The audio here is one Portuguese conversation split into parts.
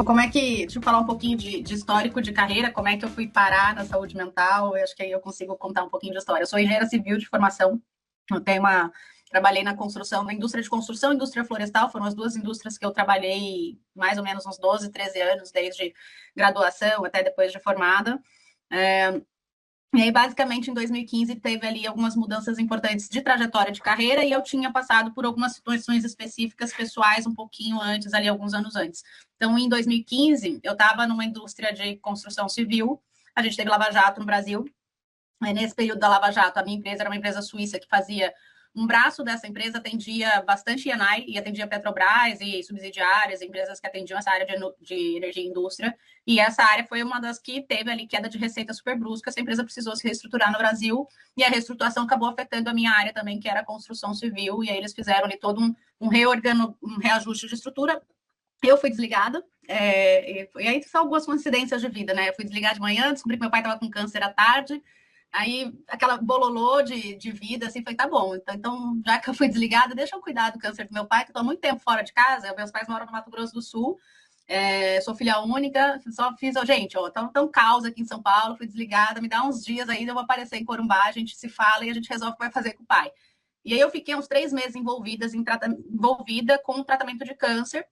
como é que, deixa eu falar um pouquinho de histórico de carreira, como é que eu fui parar na saúde mental, eu acho que aí eu consigo contar um pouquinho de história. Eu sou engenheira civil de formação, eu tenho trabalhei na construção, na indústria de construção e indústria florestal, foram as duas indústrias que eu trabalhei mais ou menos uns 12, 13 anos, desde graduação até depois de formada. E aí, basicamente, em 2015, teve ali algumas mudanças importantes de trajetória de carreira e eu tinha passado por algumas situações específicas pessoais um pouquinho antes, ali alguns anos antes. Então, em 2015, eu estava numa indústria de construção civil, a gente teve Lava Jato no Brasil. Aí, nesse período da Lava Jato, a minha empresa era uma empresa suíça que fazia um braço dessa empresa atendia bastante INAI e atendia Petrobras e subsidiárias, empresas que atendiam essa área de energia e indústria. E essa área foi uma das que teve ali queda de receita super brusca. Essa empresa precisou se reestruturar no Brasil e a reestruturação acabou afetando a minha área também, que era a construção civil. E aí eles fizeram ali todo um reajuste de estrutura. Eu fui desligada, e aí são algumas coincidências de vida, né? Eu fui desligada de manhã, descobri que meu pai estava com câncer à tarde, aí aquela bololô de vida, assim, foi, tá bom, então, já que eu fui desligada, deixa eu cuidar do câncer do meu pai, que eu tô há muito tempo fora de casa, meus pais moram no Mato Grosso do Sul, sou filha única, só fiz, gente, ó, tão caos aqui em São Paulo, fui desligada, me dá uns dias aí, eu vou aparecer em Corumbá, a gente se fala e a gente resolve o que vai fazer com o pai. E aí eu fiquei uns 3 meses envolvida com o tratamento de câncer,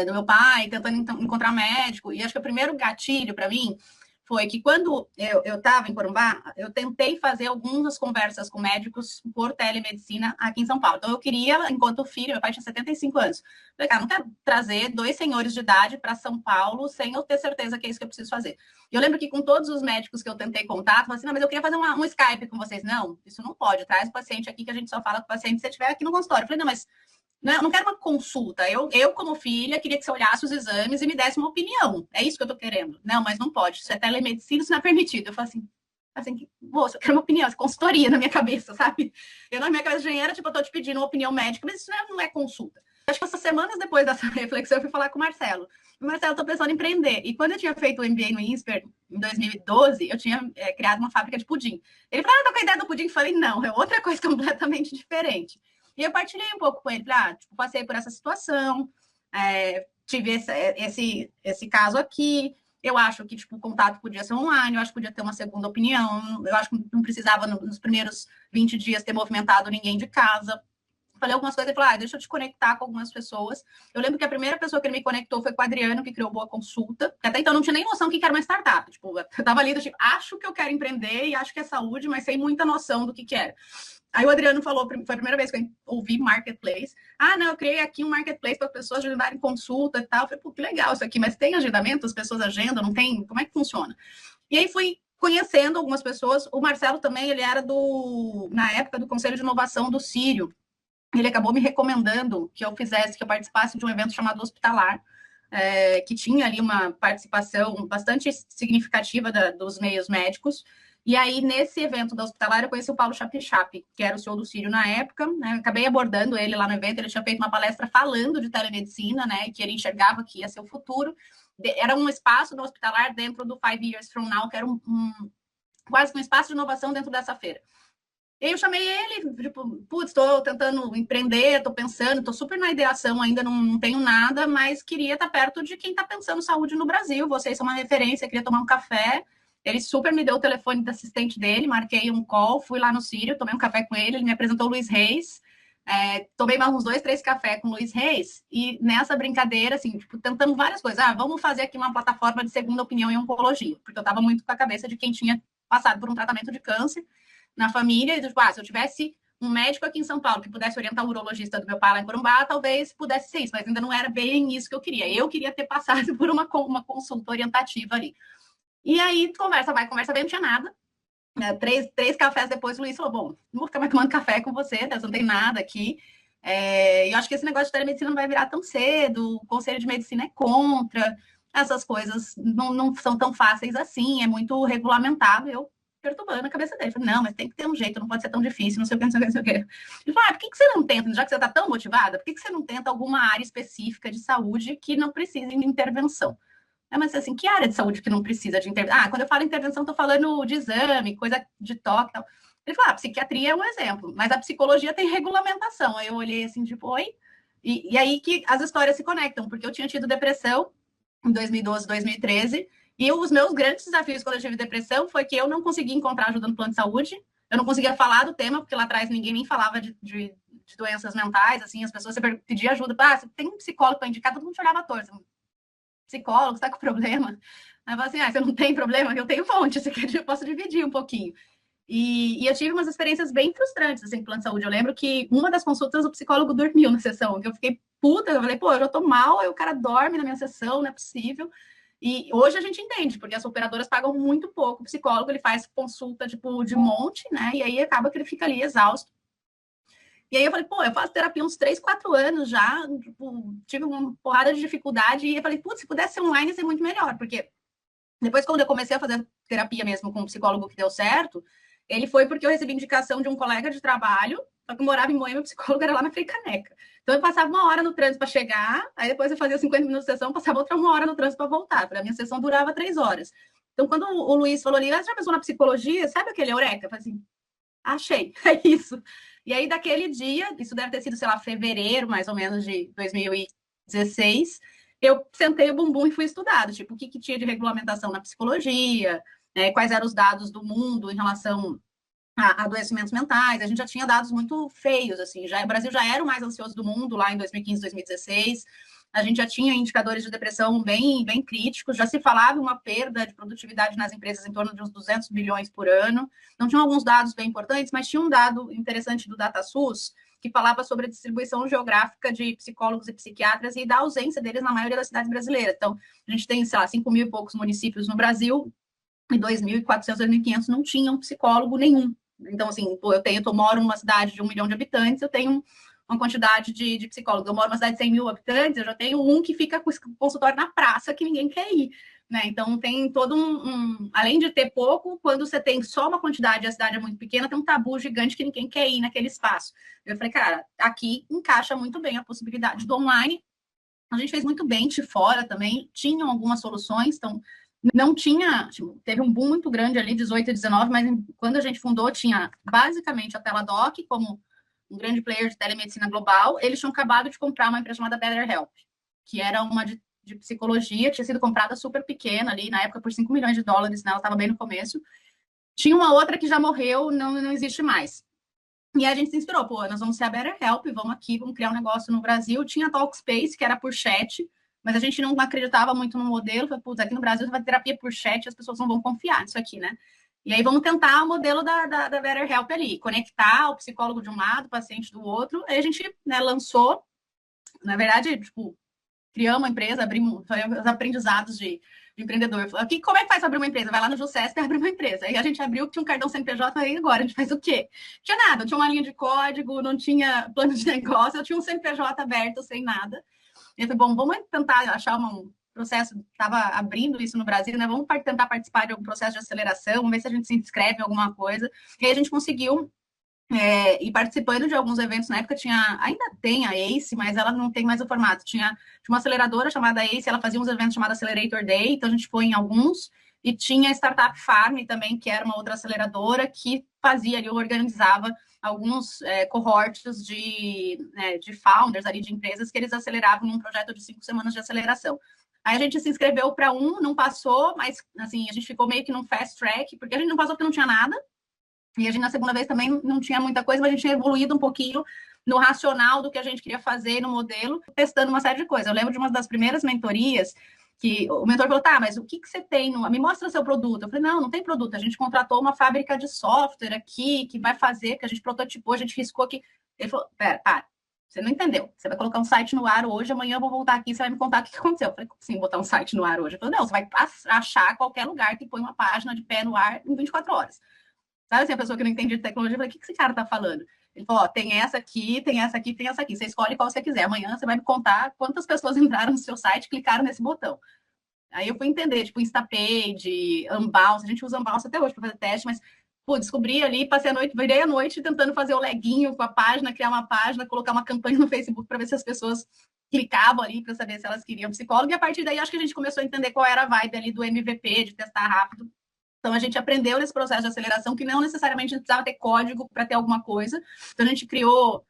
do meu pai, tentando encontrar médico. E acho que o primeiro gatilho para mim foi que quando eu estava em Corumbá, eu tentei fazer algumas conversas com médicos por telemedicina aqui em São Paulo. Então, eu queria, enquanto filho, meu pai tinha 75 anos, falei, cara, não quero trazer 2 senhores de idade para São Paulo sem eu ter certeza que é isso que eu preciso fazer. E eu lembro que com todos os médicos que eu tentei contato, eu falei assim, não, mas eu queria fazer um Skype com vocês. Não, isso não pode, traz o paciente aqui que a gente só fala com o paciente se você estiver aqui no consultório. Eu falei, não, mas não quero uma consulta. Eu, como filha, queria que você olhasse os exames e me desse uma opinião. É isso que eu estou querendo. Não, mas não pode. Isso é telemedicina, isso não é permitido. Eu falo assim, moça, eu quero uma opinião, essa consultoria na minha cabeça, sabe? Eu, na minha cabeça de engenheira, tipo, eu tô te pedindo uma opinião médica, mas isso não é consulta. Acho que essas semanas depois dessa reflexão, eu fui falar com o Marcelo. Marcelo, eu tô pensando em empreender. E quando eu tinha feito o MBA no INSPER, em 2012, eu tinha criado uma fábrica de pudim. Ele falou, tô com a ideia do pudim. Eu falei, não, é outra coisa completamente diferente. E eu partilhei um pouco com ele, tipo, passei por essa situação, tive esse caso aqui, eu acho que tipo, o contato podia ser online, eu acho que podia ter uma segunda opinião, eu acho que não precisava, nos primeiros 20 dias, ter movimentado ninguém de casa. Falei algumas coisas, ele falou, deixa eu te conectar com algumas pessoas. Eu lembro que a primeira pessoa que ele me conectou foi com o Adriano, que criou Boa Consulta, que até então eu não tinha nem noção que era uma startup. Tipo, eu tava ali, tipo, acho que eu quero empreender e acho que é saúde, mas sem muita noção do que era. Aí o Adriano falou, foi a primeira vez que eu ouvi marketplace. Não, eu criei aqui um marketplace para as pessoas agendarem consulta e tal. Eu falei, pô, que legal isso aqui, mas tem agendamento? As pessoas agendam, não tem? Como é que funciona? E aí fui conhecendo algumas pessoas. O Marcelo também, ele era na época do Conselho de Inovação do Sírio. Ele acabou me recomendando que eu participasse de um evento chamado Hospitalar, que tinha ali uma participação bastante significativa dos meios médicos. E aí, nesse evento da Hospitalar, eu conheci o Paulo Chapi, que era o CEO do Sírio na época, né? Acabei abordando ele lá no evento, ele tinha feito uma palestra falando de telemedicina, né? Que ele enxergava que ia ser o futuro. Era um espaço do Hospitalar dentro do 5 Years From Now, que era quase um espaço de inovação dentro dessa feira. E aí eu chamei ele, tipo, putz, estou tentando empreender, estou pensando, estou super na ideação ainda, não tenho nada, mas queria estar perto de quem está pensando saúde no Brasil. Vocês são uma referência, queria tomar um café. Ele super me deu o telefone do assistente dele, marquei um call, fui lá no Sírio, tomei um café com ele, ele me apresentou o Luiz Reis, tomei mais uns 2, 3 cafés com o Luiz Reis, e nessa brincadeira, assim, tipo, tentando várias coisas. Vamos fazer aqui uma plataforma de segunda opinião em oncologia, porque eu estava muito com a cabeça de quem tinha passado por um tratamento de câncer na família, e tipo, se eu tivesse um médico aqui em São Paulo que pudesse orientar o urologista do meu pai lá em Corumbá, talvez pudesse ser isso, mas ainda não era bem isso que eu queria. Eu queria ter passado por uma consulta orientativa ali. E aí, conversa vai, conversa vem, não tinha nada. 3 cafés depois, o Luiz falou, bom, não vou ficar mais tomando café com você, não tem nada aqui. Eu acho que esse negócio de telemedicina não vai virar tão cedo, o Conselho de Medicina é contra, essas coisas não são tão fáceis assim, é muito regulamentado. Eu perturbando a cabeça dele. Falei, não, mas tem que ter um jeito, não pode ser tão difícil, não sei o que, não sei o que, não sei o que. Ele falou, por que você não tenta, já que você está tão motivada, por que você não tenta alguma área específica de saúde que não precise de intervenção? Mas assim, que área de saúde que não precisa de intervenção? Quando eu falo intervenção, estou falando de exame, coisa de toque e tal. Ele falou, a psiquiatria é um exemplo, mas a psicologia tem regulamentação. Aí eu olhei assim, tipo, oi? E aí que as histórias se conectam, porque eu tinha tido depressão, em 2012, 2013. E os meus grandes desafios quando eu tive depressão foi que eu não conseguia encontrar ajuda no plano de saúde, eu não conseguia falar do tema, porque lá atrás ninguém nem falava de doenças mentais, assim, as pessoas pediam ajuda, você tem um psicólogo para indicar, todo mundo te olhava torto, psicólogo, você tá com problema? Aí eu falava assim, você não tem problema? Eu tenho fonte, você quer, eu posso dividir um pouquinho. E eu tive umas experiências bem frustrantes, assim, no plano de saúde. Eu lembro que uma das consultas o psicólogo dormiu na sessão, que eu fiquei puta, eu falei, pô, eu já tô mal, aí o cara dorme na minha sessão, não é possível. E hoje a gente entende, porque as operadoras pagam muito pouco. O psicólogo, ele faz consulta, tipo, de monte, né? E aí acaba que ele fica ali exausto. E aí eu falei, pô, eu faço terapia uns 3, 4 anos já, tipo, tive uma porrada de dificuldade. E eu falei, putz, se pudesse ser online, ia ser muito melhor, porque depois, quando eu comecei a fazer terapia mesmo com um psicólogo que deu certo, ele foi porque eu recebi indicação de um colega de trabalho, só que eu morava em Moema, o psicólogo era lá na Frei Caneca. Então, eu passava uma hora no trânsito para chegar, aí depois eu fazia 50 minutos de sessão, passava outra uma hora no trânsito para voltar. A minha sessão durava 3 horas. Então, quando o Luiz falou ali, você já pensou na psicologia? Sabe aquele eureka? Eu falei assim, achei, é isso. E aí, daquele dia, isso deve ter sido, sei lá, fevereiro, mais ou menos, de 2016, eu sentei o bumbum e fui estudado, tipo, o que, que tinha de regulamentação na psicologia, quais eram os dados do mundo em relação a adoecimentos mentais. A gente já tinha dados muito feios, assim, o Brasil já era o mais ansioso do mundo lá em 2015, 2016, a gente já tinha indicadores de depressão bem, bem críticos, já se falava uma perda de produtividade nas empresas em torno de uns 200 bilhões por ano. Não tinham alguns dados bem importantes, mas tinha um dado interessante do DataSUS, que falava sobre a distribuição geográfica de psicólogos e psiquiatras e da ausência deles na maioria das cidades brasileiras. Então, a gente tem, sei lá, 5 mil e poucos municípios no Brasil, e 2.400, 2.500 não tinham psicólogo nenhum. Então, assim, pô, eu moro numa cidade de 1 milhão de habitantes, eu tenho uma quantidade de psicólogos. Eu moro numa cidade de 100 mil habitantes, eu já tenho um que fica com consultório na praça que ninguém quer ir. Né? Então, tem todo além de ter pouco, quando você tem só uma quantidade e a cidade é muito pequena, tem um tabu gigante que ninguém quer ir naquele espaço. Eu falei, cara, aqui encaixa muito bem a possibilidade do online. A gente fez muito bem de fora também, tinham algumas soluções, então não tinha, tipo, teve um boom muito grande ali, 18 e 19, mas quando a gente fundou, tinha basicamente a Teladoc como um grande player de telemedicina global. Eles tinham acabado de comprar uma empresa chamada BetterHelp, que era uma de psicologia, tinha sido comprada super pequena ali, na época por 5 milhões de dólares, né? Ela estava bem no começo. Tinha uma outra que já morreu, não existe mais. E a gente se inspirou, pô, nós vamos ser a BetterHelp, vamos aqui, vamos criar um negócio no Brasil. Tinha Talkspace, que era por chat, mas a gente não acreditava muito no modelo. Falei, putz, aqui no Brasil vai ter terapia por chat, as pessoas não vão confiar nisso aqui, né? E aí vamos tentar o modelo da BetterHelp ali, conectar o psicólogo de um lado, o paciente do outro. Aí a gente, né, lançou, na verdade, tipo, criamos uma empresa, abrimos os aprendizados de empreendedor. Aqui, como é que faz para abrir uma empresa? Vai lá no Jusesc e abre uma empresa. Aí a gente abriu, tinha um cartão CNPJ, aí agora a gente faz o quê? Não tinha nada, não tinha uma linha de código, não tinha plano de negócio, eu tinha um CNPJ aberto, sem nada. E eu falei, bom, vamos tentar achar um processo, estava abrindo isso no Brasil, né? Vamos tentar participar de algum processo de aceleração, vamos ver se a gente se inscreve em alguma coisa. E aí a gente conseguiu e participando de alguns eventos na época, ainda tem a ACE, mas ela não tem mais o formato. Tinha uma aceleradora chamada ACE, ela fazia uns eventos chamados Accelerator Day, então a gente foi em alguns, e tinha a Startup Farm também, que era uma outra aceleradora que fazia ali, organizava alguns cohorts de founders ali, de empresas que eles aceleravam num projeto de 5 semanas de aceleração. Aí a gente se inscreveu para não passou, mas assim, a gente ficou meio que num fast track, porque a gente não passou porque não tinha nada. E a gente, na segunda vez, também não tinha muita coisa, mas a gente tinha evoluído um pouquinho no racional do que a gente queria fazer no modelo, testando uma série de coisas. Eu lembro de uma das primeiras mentorias que o mentor falou, tá, mas o que você tem? Me mostra seu produto. Eu falei, não tem produto. A gente contratou uma fábrica de software aqui, que vai fazer, que a gente prototipou, a gente riscou aqui. Ele falou, pera, você não entendeu. Você vai colocar um site no ar hoje, amanhã eu vou voltar aqui, você vai me contar o que aconteceu. Eu falei, sim, botar um site no ar hoje? Eu falei, não, você vai achar qualquer lugar que põe uma página de pé no ar em 24 horas. Sabe assim, a pessoa que não entende de tecnologia, eu falei, o que esse cara tá falando? Ele falou, ó, tem essa aqui, tem essa aqui, tem essa aqui. Você escolhe qual você quiser. Amanhã você vai me contar quantas pessoas entraram no seu site e clicaram nesse botão. Aí eu fui entender, tipo, Instapage, Unbounce. A gente usa Unbounce até hoje para fazer teste, mas, pô, descobri ali, passei a noite, virei a noite tentando fazer o leguinho com a página, criar uma página, colocar uma campanha no Facebook para ver se as pessoas clicavam ali para saber se elas queriam psicólogo. E a partir daí, acho que a gente começou a entender qual era a vibe ali do MVP, de testar rápido. Então, a gente aprendeu nesse processo de aceleração que não necessariamente a gente precisava ter código para ter alguma coisa. Então, a gente criou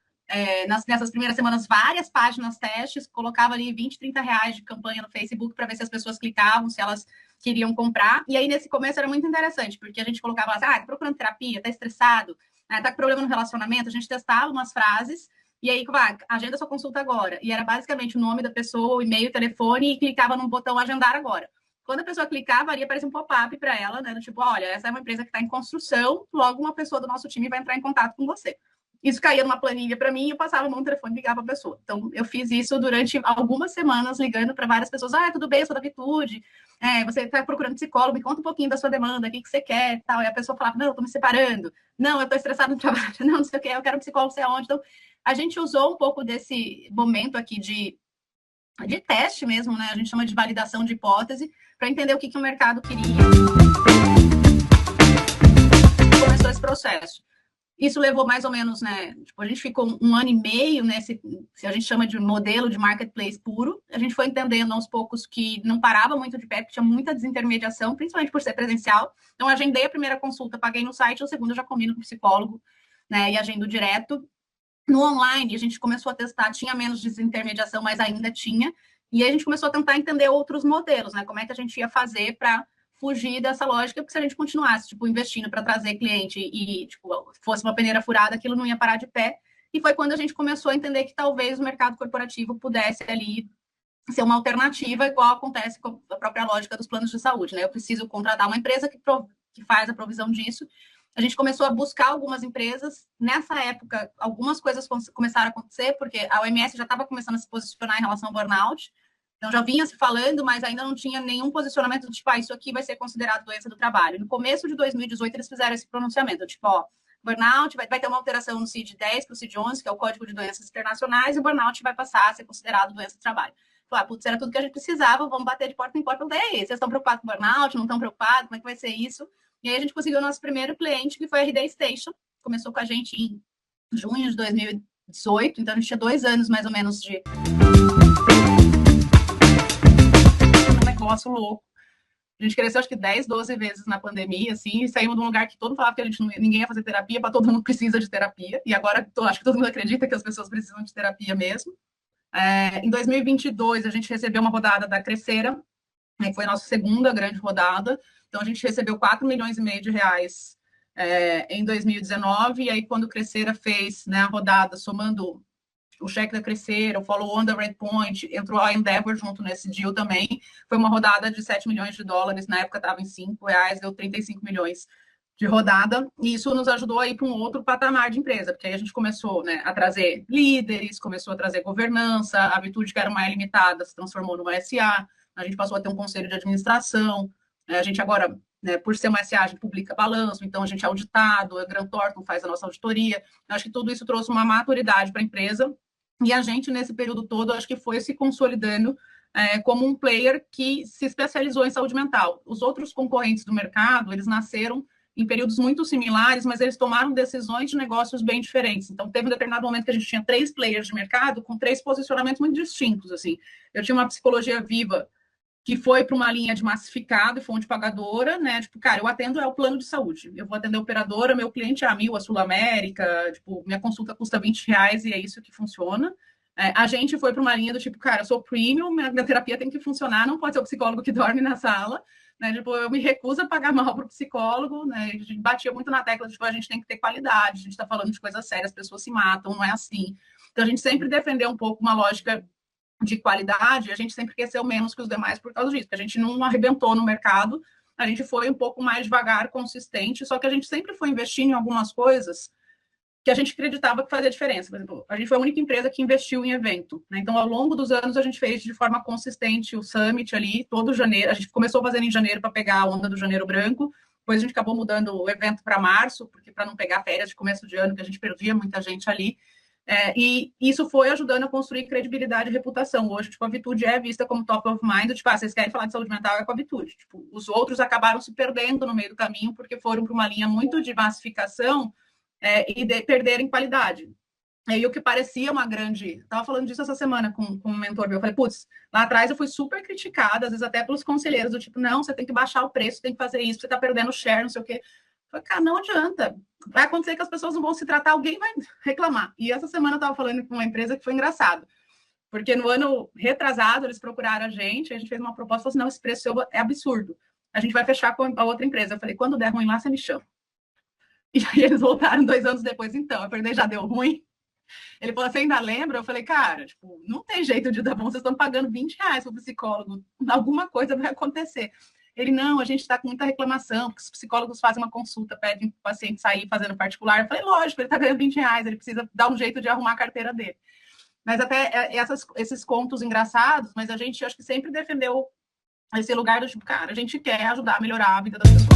nessas primeiras semanas, várias páginas testes, colocava ali 20, 30 reais de campanha no Facebook para ver se as pessoas clicavam, se elas queriam comprar. E aí, nesse começo, era muito interessante, porque a gente colocava assim, tá procurando terapia, tá estressado, tá com problema no relacionamento, a gente testava umas frases, e aí, agenda sua consulta agora. E era basicamente o nome da pessoa, o e-mail, o telefone, e clicava no botão agendar agora. Quando a pessoa clicava, ali aparecia um pop-up para ela, né? Do tipo, olha, essa é uma empresa que está em construção, logo uma pessoa do nosso time vai entrar em contato com você. Isso caía numa planilha para mim e eu passava a mão no telefone e ligava para a pessoa. Então, eu fiz isso durante algumas semanas, ligando para várias pessoas. Tudo bem, eu sou da Vitude. Você está procurando psicólogo, me conta um pouquinho da sua demanda, o que você quer, tal. E a pessoa falava, não, eu estou me separando. Não, eu estou estressado no trabalho. Não sei o que, eu quero um psicólogo, sei aonde. Então, a gente usou um pouco desse momento aqui de teste mesmo, né? A gente chama de validação de hipótese, para entender o que o mercado queria. Começou esse processo. Isso levou mais ou menos, né? Tipo, a gente ficou 1 ano e meio nesse, se a gente chama de modelo de marketplace puro. A gente foi entendendo aos poucos que não parava muito de pé, que tinha muita desintermediação, principalmente por ser presencial. Então, agendei a primeira consulta, paguei no site, a segunda já combino com o psicólogo, né? E agendo direto. No online, a gente começou a testar, tinha menos desintermediação, mas ainda tinha. E aí a gente começou a tentar entender outros modelos, né? Como é que a gente ia fazer para fugir dessa lógica, porque se a gente continuasse, tipo, investindo para trazer cliente e, tipo, fosse uma peneira furada, aquilo não ia parar de pé. E foi quando a gente começou a entender que talvez o mercado corporativo pudesse ali ser uma alternativa, igual acontece com a própria lógica dos planos de saúde, né? Eu preciso contratar uma empresa que faz a provisão disso. A gente começou a buscar algumas empresas. Nessa época, algumas coisas começaram a acontecer, porque a OMS já estava começando a se posicionar em relação ao burnout. Então, já vinha se falando, mas ainda não tinha nenhum posicionamento do tipo, isso aqui vai ser considerado doença do trabalho. No começo de 2018, eles fizeram esse pronunciamento, tipo, burnout vai ter uma alteração no CID-10 para o CID-11, que é o Código de Doenças Internacionais, e o burnout vai passar a ser considerado doença do trabalho. Falar, putz, era tudo que a gente precisava, vamos bater de porta em porta. E aí, vocês estão preocupados com burnout? Não estão preocupados? Como é que vai ser isso? E aí a gente conseguiu o nosso primeiro cliente, que foi a RD Station. Começou com a gente em junho de 2018, então a gente tinha 2 anos mais ou menos de um negócio louco. A gente cresceu acho que 10, 12 vezes na pandemia, assim, e saímos de um lugar que todo mundo falava que ninguém ia fazer terapia, para todo mundo precisa de terapia. E agora acho que todo mundo acredita que as pessoas precisam de terapia mesmo. Em 2022, a gente recebeu uma rodada da Crescera, que foi a nossa segunda grande rodada. Então, a gente recebeu 4 milhões e meio de reais em 2019, e aí quando o Crescera fez, né, a rodada, somando o cheque da Crescera, o follow-on da Redpoint, entrou a Endeavor junto nesse deal também, foi uma rodada de 7 milhões de dólares, na época estava em 5 reais, deu 35 milhões de rodada, e isso nos ajudou a ir para um outro patamar de empresa, porque aí a gente começou, né, a trazer líderes, começou a trazer governança, a Vitude, que era uma limitada, se transformou numa SA, a gente passou a ter um conselho de administração, a gente agora, né, por ser uma SA, a gente publica balanço, então a gente é auditado, a Grant Thornton faz a nossa auditoria, acho que tudo isso trouxe uma maturidade para a empresa, e a gente, nesse período todo, acho que foi se consolidando como um player que se especializou em saúde mental. Os outros concorrentes do mercado, eles nasceram em períodos muito similares, mas eles tomaram decisões de negócios bem diferentes. Então, teve um determinado momento que a gente tinha 3 players de mercado com 3 posicionamentos muito distintos. Assim. Eu tinha uma psicologia viva que foi para uma linha de massificado e fonte pagadora, né? Tipo, cara, eu atendo o plano de saúde. Eu vou atender a operadora, meu cliente é a Mil, a Sul América, tipo, minha consulta custa 20 reais e é isso que funciona. A gente foi para uma linha do tipo, cara, eu sou premium, minha terapia tem que funcionar, não pode ser o psicólogo que dorme na sala. Né, tipo, eu me recuso a pagar mal para o psicólogo, né? A gente batia muito na tecla de tipo, a gente tem que ter qualidade, a gente está falando de coisas sérias, as pessoas se matam, não é assim. Então a gente sempre defendeu um pouco uma lógica de qualidade, a gente sempre cresceu menos que os demais por causa disso, porque a gente não arrebentou no mercado, a gente foi um pouco mais devagar, consistente, só que a gente sempre foi investindo em algumas coisas que a gente acreditava que fazia diferença. Por exemplo, a gente foi a única empresa que investiu em evento. Né? Então, ao longo dos anos, a gente fez de forma consistente o Summit ali, todo janeiro. A gente começou fazendo em janeiro para pegar a onda do Janeiro Branco. Depois a gente acabou mudando o evento para março, porque para não pegar férias de começo de ano, que a gente perdia muita gente ali. E isso foi ajudando a construir credibilidade e reputação. Hoje, tipo, a Vitude é vista como top of mind. Tipo, vocês querem falar de saúde mental, é com a Vitude. Tipo, os outros acabaram se perdendo no meio do caminho, porque foram para uma linha muito de massificação, e de perder em qualidade. E o que parecia uma grande... Estava falando disso essa semana com um mentor meu. Eu falei, putz, lá atrás eu fui super criticada, às vezes até pelos conselheiros, do tipo, não, você tem que baixar o preço, tem que fazer isso, você está perdendo share, não sei o quê. Falei, cara, não adianta. Vai acontecer que as pessoas não vão se tratar, alguém vai reclamar. E essa semana eu estava falando com uma empresa que foi engraçado. Porque no ano retrasado, eles procuraram a gente fez uma proposta, falou assim, não, esse preço é absurdo. A gente vai fechar com a outra empresa. Eu falei, quando der ruim lá, você me chama. E aí eles voltaram 2 anos depois, então. Eu falei, já deu ruim? Ele falou, você ainda lembra? Eu falei, cara, tipo, não tem jeito de dar bom, vocês estão pagando R$ 20 para o psicólogo, alguma coisa vai acontecer. Ele, não, a gente está com muita reclamação, porque os psicólogos fazem uma consulta, pedem para o paciente sair fazendo particular. Eu falei, lógico, ele está ganhando R$ 20, ele precisa dar um jeito de arrumar a carteira dele. Mas até esses contos engraçados, mas a gente acho que sempre defendeu esse lugar do tipo, cara, a gente quer ajudar a melhorar a vida das pessoas.